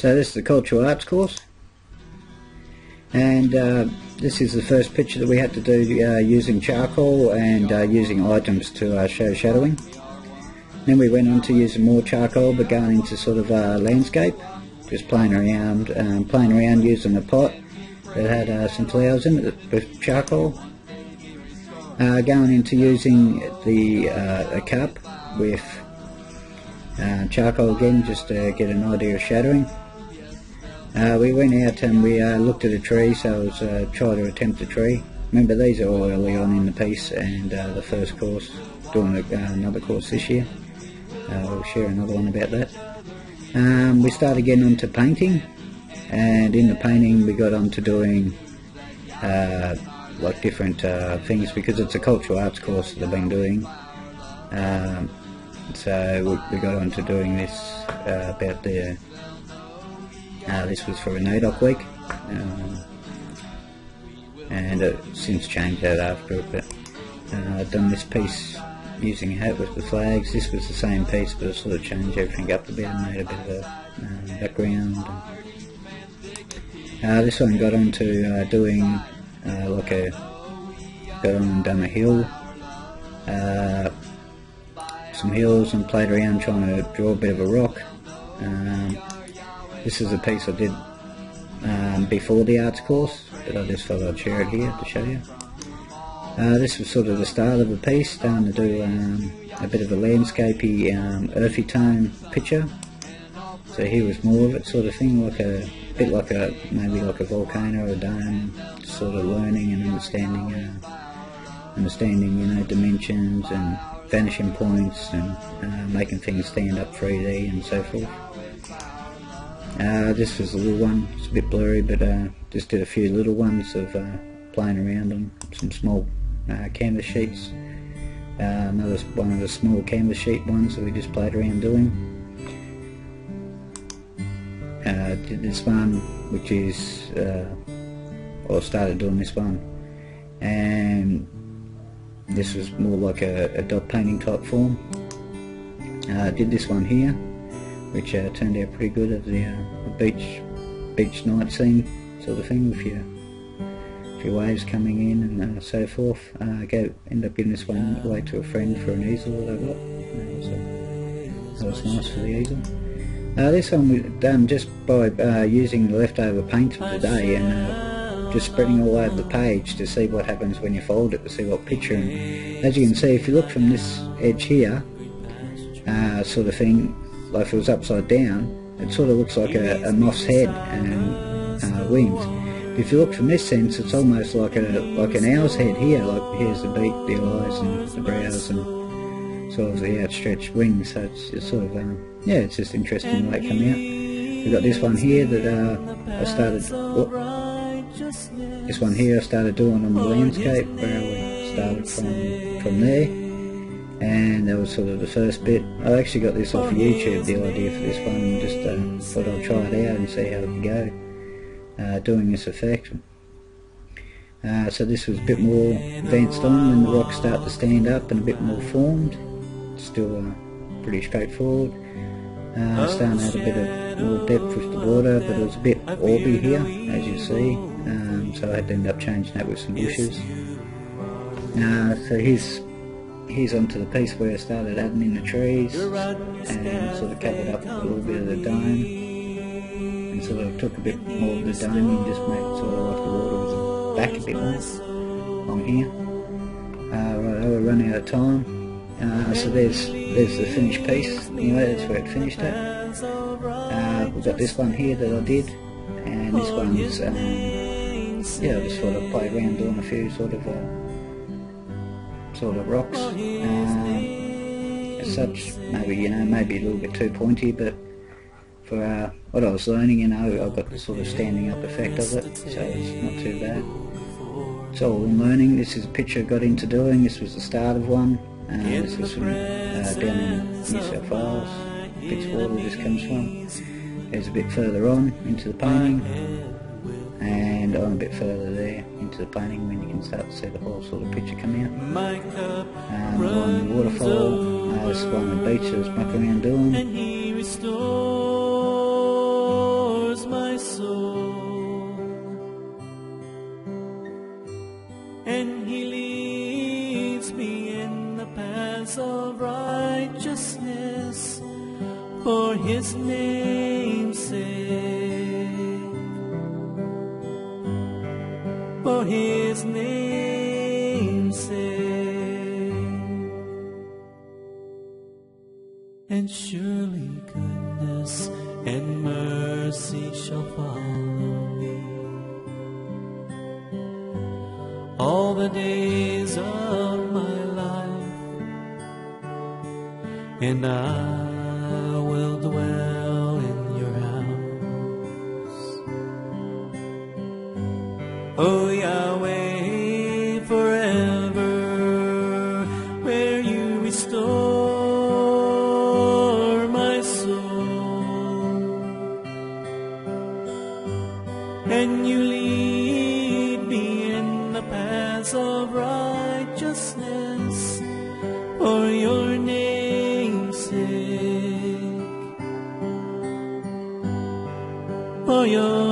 So this is the Cultural Arts course, and this is the first picture that we had to do using charcoal and using items to show shadowing. Then we went on to using more charcoal, but going into sort of landscape, just playing around using a pot that had some flowers in it with charcoal. Going into using a cup with charcoal again, just to get an idea of shadowing. We went out and we looked at a tree, so I was trying to attempt a tree. Remember, these are all early on in the piece, and the first course, doing another course this year. We'll share another one about that. We started getting onto painting, and in the painting we got onto doing like different things, because it's a cultural arts course that I've been doing. So we got on to doing this about the this was for a NAIDOC week, and it's since changed out after it, but I've done this piece using a hat with the flags. This was the same piece, but I sort of changed everything up a bit and made a bit of a background. This one got on to doing got on and done a hill, some hills, and played around trying to draw a bit of a rock. This is a piece I did before the arts course, but I just thought I'd share it here to show you. This was sort of the start of the piece, starting to do a bit of a landscapey, earthy tone picture. So here was more of it, sort of thing, like maybe like a volcano or a dome, sort of learning and understanding, you know, dimensions and vanishing points, and making things stand up 3D and so forth. This was a little one, it's a bit blurry, but just did a few little ones of playing around on some small canvas sheets. Another one of the small canvas sheet ones that we just played around doing. Did this one, which is, or started doing this one, and this was more like a dot painting type form. Did this one here, which turned out pretty good, of the beach night scene sort of thing, with your waves coming in and so forth. End up giving this one away to a friend for an easel that I got. That was nice for the easel. This one was done just by using the leftover paint of the day and just spreading all over the page to see what happens when you fold it, to see what picture. And as you can see, if you look from this edge here, sort of thing, like if it was upside down, it sort of looks like a moth's head and wings. If you look from this sense, it's almost like an owl's head here. Like here's the beak, the eyes, and the brows, and sort of the outstretched wings. So it's just sort of yeah, it's just interesting the way it come out. We've got this one here that I started. This one here I started doing on the landscape, where we started from there, and that was sort of the first bit. I actually got this off of YouTube, the idea for this one, and just thought I'd try it out and see how it would go. Doing this effect. So this was a bit more advanced on when the rocks start to stand up and a bit more formed. Still pretty straightforward. Starting to add a bit of more depth with the water, but it was a bit orby here, as you see. So I had to end up changing that with some bushes. So here's onto the piece where I started adding in the trees and sort of covered up a little bit of the dome. And sort of took a bit more of the dome and just made it sort of like the water was back a bit more on here. Right, we're running out of time. So there's the finished piece. Anyway, that's where it finished at. We've got this one here that I did, and this one's yeah, I just sort of played around doing a few sort of rocks. As such, maybe a little bit too pointy, but for what I was learning, I got the sort of standing up effect of it, so it's not too bad. It's all in learning. This is a picture I got into doing. This was the start of one. This was from down in New South Wales, Fitzwater this comes from. There's a bit further on into the painting, and on a bit further there into the painting when you can start to see the whole sort of picture come out. Along the waterfall, this one on the beach I was mucking around doing. paths of righteousness for his name's sake, for his name's sake. And surely goodness and mercy shall follow me all the days of my life, and I will dwell in your house, O Yahweh, forever, where you restore my soul, and you lead me in the paths of righteousness for your name's sake, for your